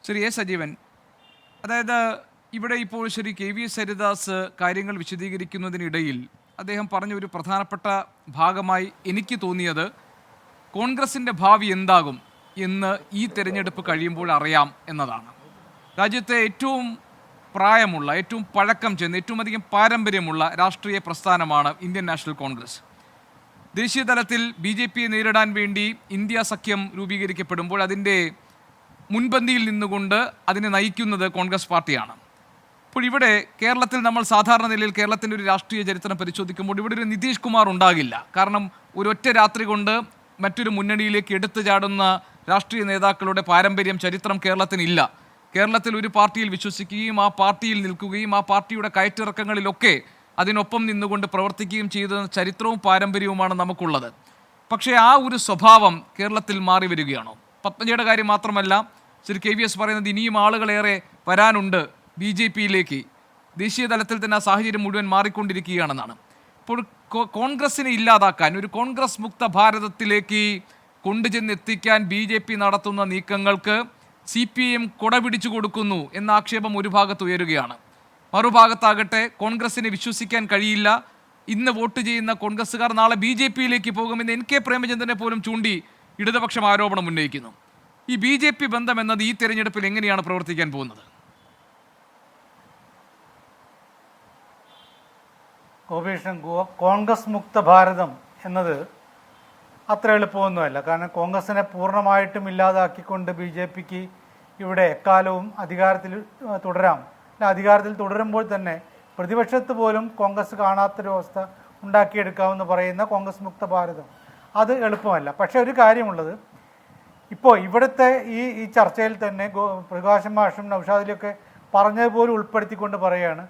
Shri A Sajeevan, അതായത് ഇവിടെ ഇപ്പോൾ ശ്രീ കെ വി എസ് ഹരിദാസ് കാര്യങ്ങൾ വിശദീകരിക്കുന്നതിനിടയിൽ അദ്ദേഹം പറഞ്ഞ ഒരു പ്രധാനപ്പെട്ട ഭാഗമായി എനിക്ക് തോന്നിയത് കോൺഗ്രസിൻ്റെ ഭാവി എന്താകും എന്ന് ഈ തെരഞ്ഞെടുപ്പ് കഴിയുമ്പോൾ അറിയാം എന്നതാണ്. രാജ്യത്തെ ഏറ്റവും പ്രായമുള്ള, ഏറ്റവും പഴക്കം ചെന്ന്, ഏറ്റവും അധികം പാരമ്പര്യമുള്ള രാഷ്ട്രീയ പ്രസ്ഥാനമാണ് ഇന്ത്യൻ നാഷണൽ കോൺഗ്രസ്. ദേശീയ തലത്തിൽ ബി ജെ പിയെ നേരിടാൻ വേണ്ടി ഇന്ത്യ സഖ്യം രൂപീകരിക്കപ്പെടുമ്പോൾ അതിൻ്റെ മുൻപന്തിയിൽ നിന്നുകൊണ്ട് അതിനെ നയിക്കുന്നത് കോൺഗ്രസ് പാർട്ടിയാണ്. അപ്പോൾ ഇവിടെ കേരളത്തിൽ നമ്മൾ സാധാരണ നിലയിൽ കേരളത്തിൻ്റെ ഒരു രാഷ്ട്രീയ ചരിത്രം പരിശോധിക്കുമ്പോൾ ഇവിടെ ഒരു നിതീഷ് കുമാർ ഉണ്ടാകില്ല. കാരണം ഒരൊറ്റ രാത്രി കൊണ്ട് മറ്റൊരു മുന്നണിയിലേക്ക് എടുത്തു ചാടുന്ന രാഷ്ട്രീയ നേതാക്കളുടെ പാരമ്പര്യം, ചരിത്രം കേരളത്തിനില്ല. കേരളത്തിൽ ഒരു പാർട്ടിയിൽ വിശ്വസിക്കുകയും ആ പാർട്ടിയിൽ നിൽക്കുകയും ആ പാർട്ടിയുടെ കയറ്റിറക്കങ്ങളിലൊക്കെ അതിനൊപ്പം നിന്നുകൊണ്ട് പ്രവർത്തിക്കുകയും ചെയ്ത ചരിത്രവും പാരമ്പര്യവുമാണ് നമുക്കുള്ളത്. പക്ഷേ ആ ഒരു സ്വഭാവം കേരളത്തിൽ മാറി വരികയാണോ? പത്മജയുടെ കാര്യം മാത്രമല്ല, ശ്രീ കെ വി എസ് പറയുന്നത് ഇനിയും ആളുകളേറെ വരാനുണ്ട് ബി ജെ പിയിലേക്ക്. ദേശീയ തലത്തിൽ തന്നെ ആ സാഹചര്യം മുഴുവൻ മാറിക്കൊണ്ടിരിക്കുകയാണെന്നാണ്. ഇപ്പോൾ കോൺഗ്രസിനെ ഇല്ലാതാക്കാൻ, ഒരു കോൺഗ്രസ് മുക്ത ഭാരതത്തിലേക്ക് കൊണ്ടുചെന്ന് എത്തിക്കാൻ ബി ജെ പി നടത്തുന്ന നീക്കങ്ങൾക്ക് സി പി ഐ എം കൊടപിടിച്ചു കൊടുക്കുന്നു എന്ന ആക്ഷേപം ഒരു ഭാഗത്ത് ഉയരുകയാണ്. മറുഭാഗത്താകട്ടെ കോൺഗ്രസിനെ വിശ്വസിക്കാൻ കഴിയില്ല, ഇന്ന് വോട്ട് ചെയ്യുന്ന കോൺഗ്രസ്സുകാർ നാളെ ബി ജെ പിയിലേക്ക് പോകുമെന്ന് എൻ കെ പ്രേമചന്ദ്രനെ പോലും ചൂണ്ടി ഇടതുപക്ഷം ആരോപണം ഉന്നയിക്കുന്നു. ഈ ബി ജെ പി ബന്ധം എന്നത് ഈ തെരഞ്ഞെടുപ്പിൽ എങ്ങനെയാണ് പ്രവർത്തിക്കാൻ പോകുന്നത്? ഗോപീഷൻ, കോൺഗ്രസ് മുക്ത ഭാരതം എന്നത് അത്ര എളുപ്പമൊന്നുമല്ല. കാരണം കോൺഗ്രസിനെ പൂർണ്ണമായിട്ടും ഇല്ലാതാക്കിക്കൊണ്ട് ബി ജെ പിക്ക് ഇവിടെ എക്കാലവും അധികാരത്തിൽ തുടരാം. അധികാരത്തിൽ തുടരുമ്പോൾ തന്നെ പ്രതിപക്ഷത്ത് പോലും കോൺഗ്രസ് കാണാത്തൊരു അവസ്ഥ ഉണ്ടാക്കിയെടുക്കാമെന്ന് പറയുന്ന കോൺഗ്രസ് മുക്ത ഭാരതം അത് എളുപ്പമല്ല. പക്ഷേ ഒരു കാര്യമുള്ളത്, ഇപ്പോൾ ഇവിടുത്തെ ഈ ചർച്ചയിൽ തന്നെ പ്രകാശ് മാഷും നൗഷാദിലൊക്കെ പറഞ്ഞതുപോലും ഉൾപ്പെടുത്തിക്കൊണ്ട് പറയുകയാണ്,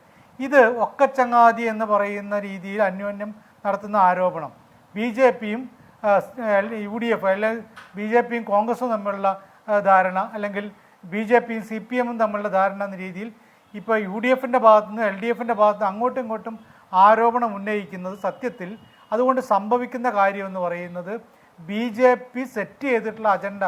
ഇത് ഒക്കച്ചങ്ങാതി എന്ന് പറയുന്ന രീതിയിൽ അന്യോന്യം നടത്തുന്ന ആരോപണം ബി ജെ പിയും യു ഡി എഫ് അല്ലെങ്കിൽ ബി ജെ പിയും കോൺഗ്രസും തമ്മിലുള്ള ധാരണ, അല്ലെങ്കിൽ ബി ജെ പിയും സി പി എമ്മും തമ്മിലുള്ള ധാരണ എന്ന രീതിയിൽ ഇപ്പോൾ യു ഡി എഫിൻ്റെ ഭാഗത്തുനിന്ന് എൽ ഡി എഫിൻ്റെ ഭാഗത്തുനിന്ന് അങ്ങോട്ടും ഇങ്ങോട്ടും ആരോപണം ഉന്നയിക്കുന്നത് സത്യത്തിൽ അതുകൊണ്ട് സംഭവിക്കുന്ന കാര്യമെന്ന് പറയുന്നത് ബി ജെ പി സെറ്റ് ചെയ്തിട്ടുള്ള അജണ്ട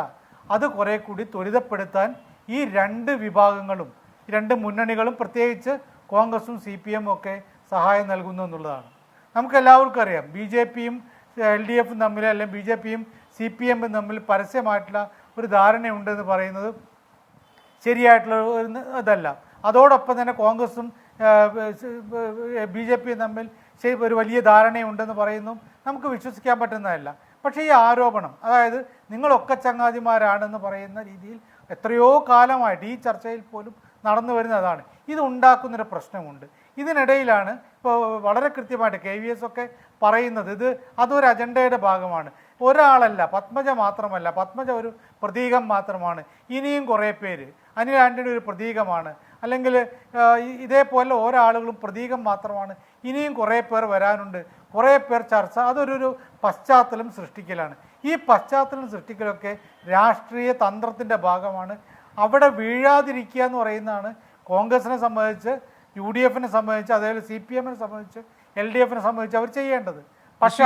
അത് കുറേ കൂടി ത്വരിതപ്പെടുത്താൻ ഈ രണ്ട് വിഭാഗങ്ങളും, രണ്ട് മുന്നണികളും, പ്രത്യേകിച്ച് കോൺഗ്രസും സി പി എമ്മും ഒക്കെ സഹായം നൽകുന്നു എന്നുള്ളതാണ്. നമുക്കെല്ലാവർക്കും അറിയാം, ബി ജെ പിയും എൽ ഡി എഫും തമ്മിൽ, അല്ലെങ്കിൽ ബി ജെ പിയും സി പി എമ്മും തമ്മിൽ പരസ്യമായിട്ടുള്ള ഒരു ധാരണയുണ്ടെന്ന് പറയുന്നത് ശരിയായിട്ടുള്ള ഇതല്ല. അതോടൊപ്പം തന്നെ കോൺഗ്രസും ബി ജെ പിയും തമ്മിൽ ഒരു വലിയ ധാരണയുണ്ടെന്ന് പറയുന്നു നമുക്ക് വിശ്വസിക്കാൻ പറ്റുന്നതല്ല. പക്ഷേ ഈ ആരോപണം, അതായത് നിങ്ങളൊക്കെ ചങ്ങാതിമാരാണെന്ന് പറയുന്ന രീതിയിൽ എത്രയോ കാലമായിട്ട് ഈ ചർച്ചയിൽ പോലും നടന്നു വരുന്നതാണ്. ഇത് ഉണ്ടാക്കുന്നൊരു പ്രശ്നമുണ്ട്. ഇതിനിടയിലാണ് ഇപ്പോൾ വളരെ കൃത്യമായിട്ട് കെ വി എസ് ഒക്കെ പറയുന്നത് അതൊരു അജണ്ടയുടെ ഭാഗമാണ്. ഒരാളല്ല, പത്മജ മാത്രമല്ല, പത്മജ ഒരു പ്രതീകം മാത്രമാണ്. ഇനിയും കുറേ പേര്, അനിൽ ആൻ്റണി ഒരു പ്രതീകമാണ്, അല്ലെങ്കിൽ ഇതേപോലെ ഓരോ ആളുകളും പ്രതീകം മാത്രമാണ്. ഇനിയും കുറേ പേർ വരാനുണ്ട്, കുറേ പേർ ചർച്ച, അതൊരു പശ്ചാത്തലം സൃഷ്ടിക്കലാണ്. ഈ പശ്ചാത്തലം സൃഷ്ടിക്കലൊക്കെ രാഷ്ട്രീയ തന്ത്രത്തിൻ്റെ ഭാഗമാണ്. അവിടെ വീഴാതിരിക്കുക എന്ന് പറയുന്നതാണ് കോൺഗ്രസിനെ സംബന്ധിച്ച്, യു ഡി എഫിനെ സംബന്ധിച്ച്, അതേപോലെ സി പി എമ്മിനെ സംബന്ധിച്ച്, എൽ ഡി എഫിനെ സംബന്ധിച്ച് അവർ ചെയ്യേണ്ടത്. പക്ഷേ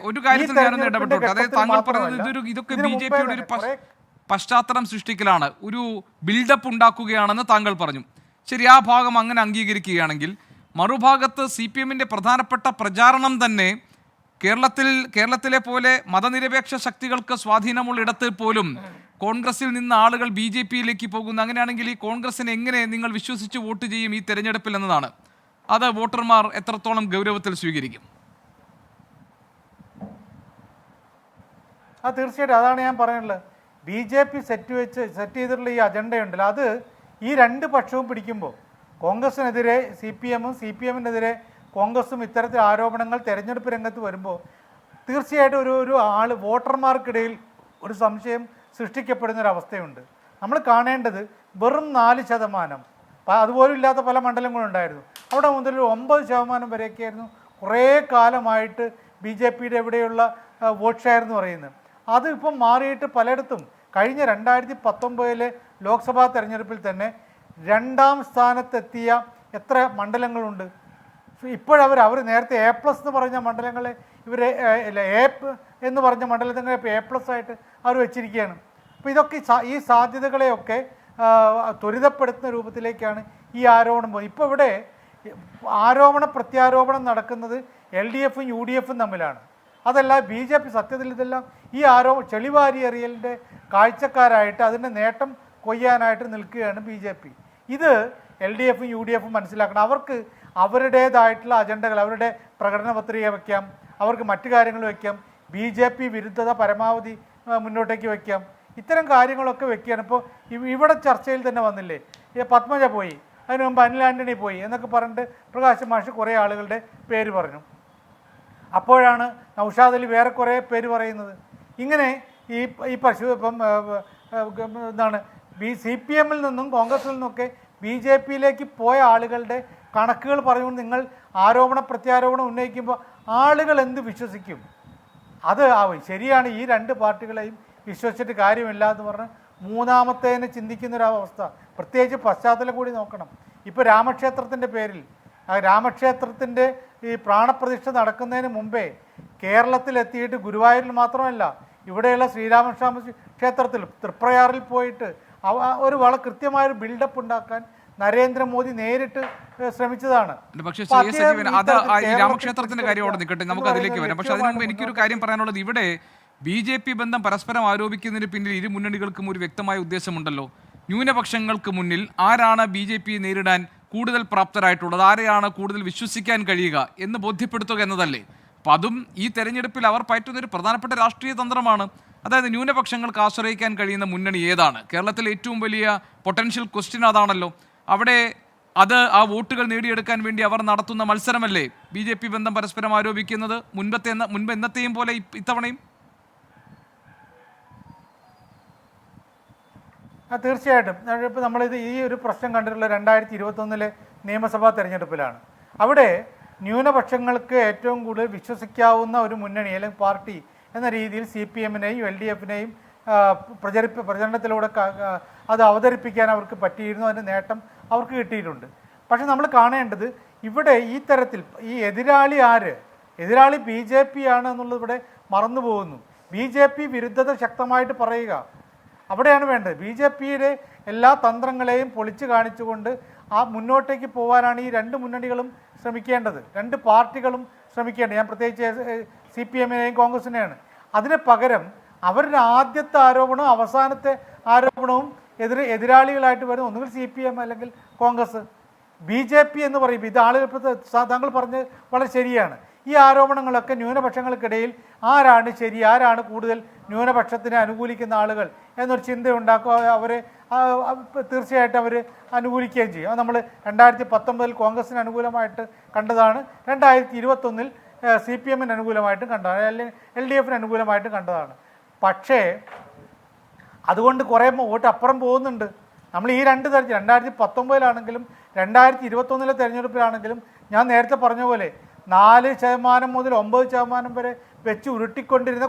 ഒരു കാര്യത്തിൽ ഞാനൊന്ന് ഇടപെട്ടു. അതായത് താങ്കൾ പറയുന്നത് ഇതൊക്കെ ബി ജെ പിയുടെ ഒരു പശ്ചാത്തലം സൃഷ്ടിക്കലാണ്, ഒരു ബിൽഡപ്പ് ഉണ്ടാക്കുകയാണെന്ന് താങ്കൾ പറഞ്ഞു. ശരി, ആ ഭാഗം അങ്ങനെ അംഗീകരിക്കുകയാണെങ്കിൽ മറുഭാഗത്ത് സി പി എമ്മിൻ്റെ പ്രധാനപ്പെട്ട പ്രചാരണം തന്നെ കേരളത്തിലെ പോലെ മതനിരപേക്ഷ ശക്തികൾക്ക് സ്വാധീനമുള്ള ഇടത്തിൽ പോലും കോൺഗ്രസിൽ നിന്ന് ആളുകൾ ബി ജെ പിയിലേക്ക് പോകുന്നു. അങ്ങനെയാണെങ്കിൽ ഈ കോൺഗ്രസിനെ എങ്ങനെ നിങ്ങൾ വിശ്വസിച്ച് വോട്ട് ചെയ്യും ഈ തെരഞ്ഞെടുപ്പിൽ എന്നതാണ്. അത് വോട്ടർമാർ എത്രത്തോളം ഗൗരവത്തിൽ സ്വീകരിക്കും? തീർച്ചയായിട്ടും അതാണ് ഞാൻ പറയാനുള്ളത്. ബി ജെ പി സെറ്റ് ചെയ്തിട്ടുള്ള ഈ അജണ്ടയുണ്ടല്ലോ, അത് ഈ രണ്ട് പക്ഷവും പിടിക്കുമ്പോൾ കോൺഗ്രസിനെതിരെ സി പി എമ്മും സി പി എമ്മിനെതിരെ കോൺഗ്രസും ഇത്തരത്തിൽ ആരോപണങ്ങൾ തെരഞ്ഞെടുപ്പ് രംഗത്ത് വരുമ്പോൾ തീർച്ചയായിട്ടും ഒരു വോട്ടർമാർക്കിടയിൽ ഒരു സംശയം സൃഷ്ടിക്കപ്പെടുന്നൊരവസ്ഥയുണ്ട്. നമ്മൾ കാണേണ്ടത് വെറും 4%, അതുപോലും ഇല്ലാത്ത പല മണ്ഡലങ്ങളുണ്ടായിരുന്നു. അവിടെ മുതൽ 9% വരെയൊക്കെയായിരുന്നു കുറേ കാലമായിട്ട് ബി ജെ പിയുടെ എവിടെയുള്ള വോട്ട് ഷെയർ എന്ന് പറയുന്നത്. അത് ഇപ്പം മാറിയിട്ട് പലയിടത്തും കഴിഞ്ഞ 2019 ലോക്സഭാ തെരഞ്ഞെടുപ്പിൽ തന്നെ 2ാം സ്ഥാനത്തെത്തിയ എത്ര മണ്ഡലങ്ങളുണ്ട്. ഇപ്പോഴവർ നേരത്തെ എ പ്ലസ് എന്ന് പറഞ്ഞ മണ്ഡലങ്ങളെ എന്ന് പറഞ്ഞ മണ്ഡലത്തിനെ ഇപ്പോൾ എ പ്ലസ് ആയിട്ട് അവർ വെച്ചിരിക്കുകയാണ്. അപ്പോൾ ഇതൊക്കെ ഈ സാധ്യതകളെയൊക്കെ ത്വരിതപ്പെടുത്തുന്ന രൂപത്തിലേക്കാണ് ഈ ആരോപണം പോകുന്നത്. ഇപ്പോൾ ഇവിടെ ആരോപണ പ്രത്യാരോപണം നടക്കുന്നത് LDF ഉം UDF ഉം തമ്മിലാണ്. അതല്ല BJP സത്യത്തിൽ ഇതെല്ലാം ഈ ചെളിവാരി എറിയലിൻ്റെ കാഴ്ചക്കാരായിട്ട് അതിൻ്റെ നേട്ടം കൊയ്യാനായിട്ട് നിൽക്കുകയാണ് BJP. ഇത് LDF ഉം UDF ഉം മനസ്സിലാക്കണം. അവർക്ക് അവരുടേതായിട്ടുള്ള അജണ്ടകൾ, അവരുടെ പ്രകടന പത്രിക വയ്ക്കാം, അവർക്ക് മറ്റു കാര്യങ്ങൾ വയ്ക്കാം, BJP വിരുദ്ധത പരമാവധി മുന്നോട്ടേക്ക് വയ്ക്കാം. ഇത്തരം കാര്യങ്ങളൊക്കെ വെക്കുകയാണ്. ഇപ്പോൾ ഇവിടെ ചർച്ചയിൽ തന്നെ വന്നില്ലേ, പത്മജ പോയി, അതിന് മുമ്പ് അനിൽ ആൻ്റണി പോയി എന്നൊക്കെ പറഞ്ഞിട്ട് പ്രകാശ് മാഷ് കുറേ ആളുകളുടെ പേര് പറഞ്ഞു. അപ്പോഴാണ് നൗഷാദ് അലി വേറെ കുറേ പേര് പറയുന്നത്. ഇങ്ങനെ ഇപ്പം എന്താണ് CPM നിന്നും കോൺഗ്രസിൽ നിന്നൊക്കെ BJPയിലേക്ക് പോയ ആളുകളുടെ കണക്കുകൾ പറഞ്ഞുകൊണ്ട് നിങ്ങൾ ആരോപണ പ്രത്യാരോപണം ഉന്നയിക്കുമ്പോൾ ആളുകൾ എന്ത് വിശ്വസിക്കും? അത് ശരിയാണ്, ഈ രണ്ട് പാർട്ടികളെയും വിശ്വസിച്ചിട്ട് കാര്യമില്ല എന്ന് പറഞ്ഞ് മൂന്നാമത്തേനെ ചിന്തിക്കുന്നൊരവസ്ഥ. പ്രത്യേകിച്ച് പശ്ചാത്തലം കൂടി നോക്കണം. ഇപ്പോൾ രാമക്ഷേത്രത്തിൻ്റെ പേരിൽ, രാമക്ഷേത്രത്തിൻ്റെ ഈ പ്രാണപ്രതിഷ്ഠ നടക്കുന്നതിന് മുമ്പേ കേരളത്തിലെത്തിയിട്ട് ഗുരുവായൂരിൽ മാത്രമല്ല ഇവിടെയുള്ള ശ്രീരാമസ്വാമി ക്ഷേത്രത്തിൽ തൃപ്രയാറിൽ പോയിട്ട് ഒരു കൃത്യമായൊരു ബിൽഡപ്പ് ഉണ്ടാക്കാൻ നരേന്ദ്രമോദി നേരിട്ട് ശ്രമിച്ചതാണ്. പക്ഷേ അത് ഈ രാമക്ഷേത്രത്തിന്റെ കാര്യം അവിടെ നിൽക്കട്ടെ, നമുക്ക് അതിലേക്ക് വരാം. പക്ഷെ അതിനു മുമ്പ് എനിക്കൊരു കാര്യം പറയാനുള്ളത്, ഇവിടെ BJP ബന്ധം പരസ്പരം ആരോപിക്കുന്നതിന് പിന്നിൽ ഇരു മുന്നണികൾക്കും ഒരു വ്യക്തമായ ഉദ്ദേശമുണ്ടല്ലോ. ന്യൂനപക്ഷങ്ങൾക്ക് മുന്നിൽ ആരാണ് BJPയെ നേരിടാൻ കൂടുതൽ പ്രാപ്തരായിട്ടുള്ളത്, ആരെയാണ് കൂടുതൽ വിശ്വസിക്കാൻ കഴിയുക എന്ന് ബോധ്യപ്പെടുത്തുക എന്നതല്ലേ. അപ്പം അതും ഈ തെരഞ്ഞെടുപ്പിൽ അവർ പയറ്റുന്നൊരു പ്രധാനപ്പെട്ട രാഷ്ട്രീയ തന്ത്രമാണ്. അതായത് ന്യൂനപക്ഷങ്ങൾക്ക് ആശ്രയിക്കാൻ കഴിയുന്ന മുന്നണി ഏതാണ്? കേരളത്തിലെ ഏറ്റവും വലിയ പൊട്ടൻഷ്യൽ ക്വസ്റ്റ്യൻ അതാണല്ലോ. അവിടെ ആ വോട്ടുകൾ നേടിയെടുക്കാൻ വേണ്ടി അവർ നടത്തുന്ന മത്സരമല്ലേ BJP ബന്ധം പരസ്പരം ആരോപിക്കുന്നത്, മുൻപ് എന്നത്തെയും പോലെ ഇത്തവണയും? തീർച്ചയായിട്ടും. ഇപ്പോൾ നമ്മളിത് ഈ ഒരു പ്രശ്നം കണ്ടിട്ടുള്ള 2021 നിയമസഭാ തെരഞ്ഞെടുപ്പിലാണ്. അവിടെ ന്യൂനപക്ഷങ്ങൾക്ക് ഏറ്റവും കൂടുതൽ വിശ്വസിക്കാവുന്ന ഒരു മുന്നണി അല്ലെങ്കിൽ പാർട്ടി എന്ന രീതിയിൽ CPM-നെയും LDF-നെയും പ്രചരണത്തിലൂടെ അത് അവതരിപ്പിക്കാൻ അവർക്ക് പറ്റിയിരുന്നു. അതിൻ്റെ നേട്ടം അവർക്ക് കിട്ടിയിട്ടുണ്ട്. പക്ഷെ നമ്മൾ കാണേണ്ടത് ഇവിടെ ഈ തരത്തിൽ ഈ എതിരാളി BJP ആണ് എന്നുള്ളത് ഇവിടെ മറന്നു പോകുന്നു. BJP വിരുദ്ധത ശക്തമായിട്ട് പറയുക, അവിടെയാണ് വേണ്ടത്. BJPയുടെ എല്ലാ തന്ത്രങ്ങളെയും പൊളിച്ചു കാണിച്ചുകൊണ്ട് മുന്നോട്ടേക്ക് പോകാനാണ് ഈ രണ്ട് മുന്നണികളും ശ്രമിക്കേണ്ടത്, രണ്ട് പാർട്ടികളും ശ്രമിക്കേണ്ടത്. ഞാൻ പ്രത്യേകിച്ച് CPM-നെയും കോൺഗ്രസിനെയാണ്. അതിന് പകരം അവരുടെ ആദ്യത്തെ ആരോപണവും അവസാനത്തെ ആരോപണവും എതിരാളികളായിട്ട് വരുന്ന ഒന്നുകിൽ CPM അല്ലെങ്കിൽ കോൺഗ്രസ്. BJP എന്ന് പറയുമ്പോൾ ഇത് ആളുകൾ താങ്കൾ പറഞ്ഞത് വളരെ ശരിയാണ്. ഈ ആരോപണങ്ങളൊക്കെ ന്യൂനപക്ഷങ്ങൾക്കിടയിൽ ആരാണ് ശരി, ആരാണ് കൂടുതൽ ന്യൂനപക്ഷത്തിനെ അനുകൂലിക്കുന്ന ആളുകൾ എന്നൊരു ചിന്ത ഉണ്ടാക്കുക. അവരെ തീർച്ചയായിട്ടും അവർ അനുകൂലിക്കുകയും ചെയ്യും. അത് നമ്മൾ 2019 കോൺഗ്രസിന് അനുകൂലമായിട്ട് കണ്ടതാണ്, 2021 CPM-ന് അനുകൂലമായിട്ടും കണ്ടതാണ്, അല്ലെങ്കിൽ LDF-ന് അനുകൂലമായിട്ടും കണ്ടതാണ്. പക്ഷേ അതുകൊണ്ട് കുറേ വോട്ട് അപ്പുറം പോകുന്നുണ്ട്. നമ്മൾ ഈ 2019 2021 തെരഞ്ഞെടുപ്പിലാണെങ്കിലും ഞാൻ നേരത്തെ പറഞ്ഞ പോലെ 4% മുതൽ 9% വരെ വെച്ച് ഉരുട്ടിക്കൊണ്ടിരുന്ന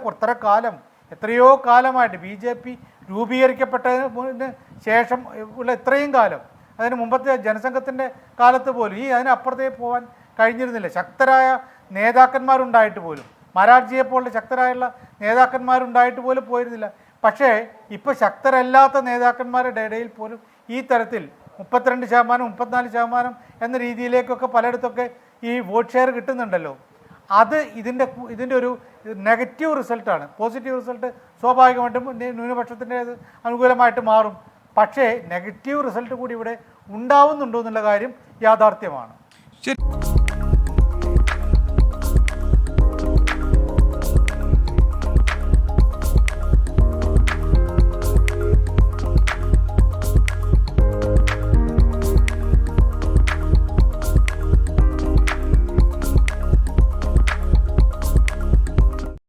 എത്രയോ കാലമായിട്ട് BJP രൂപീകരിക്കപ്പെട്ടതിന് ശേഷം ഉള്ള ഇത്രയും കാലം, അതിന് മുമ്പത്തെ ജനസംഘത്തിൻ്റെ കാലത്ത് പോലും അതിനപ്പുറത്തേക്ക് പോകാൻ കഴിഞ്ഞിരുന്നില്ല. ശക്തരായ നേതാക്കന്മാരുണ്ടായിട്ട് പോലും, മരാർജിയെപ്പോലുള്ള ശക്തരായുള്ള നേതാക്കന്മാരുണ്ടായിട്ട് പോലും പോയിരുന്നില്ല. പക്ഷേ ഇപ്പോൾ ശക്തരല്ലാത്ത നേതാക്കന്മാരുടെ ഇടയിൽ പോലും ഈ തരത്തിൽ 32%, 34% എന്ന രീതിയിലേക്കൊക്കെ പലയിടത്തൊക്കെ ഈ വോട്ട് ഷെയർ കിട്ടുന്നുണ്ടല്ലോ. അത് ഇതിൻ്റെ ഒരു നെഗറ്റീവ് റിസൾട്ടാണ്. പോസിറ്റീവ് റിസൾട്ട് സ്വാഭാവികമായിട്ടും ന്യൂനപക്ഷത്തിൻ്റെ അനുകൂലമായിട്ട് മാറും. പക്ഷേ നെഗറ്റീവ് റിസൾട്ട് കൂടി ഇവിടെ ഉണ്ടാവുന്നുണ്ടോ എന്നുള്ള കാര്യം യാഥാർത്ഥ്യമാണ്. ശരി.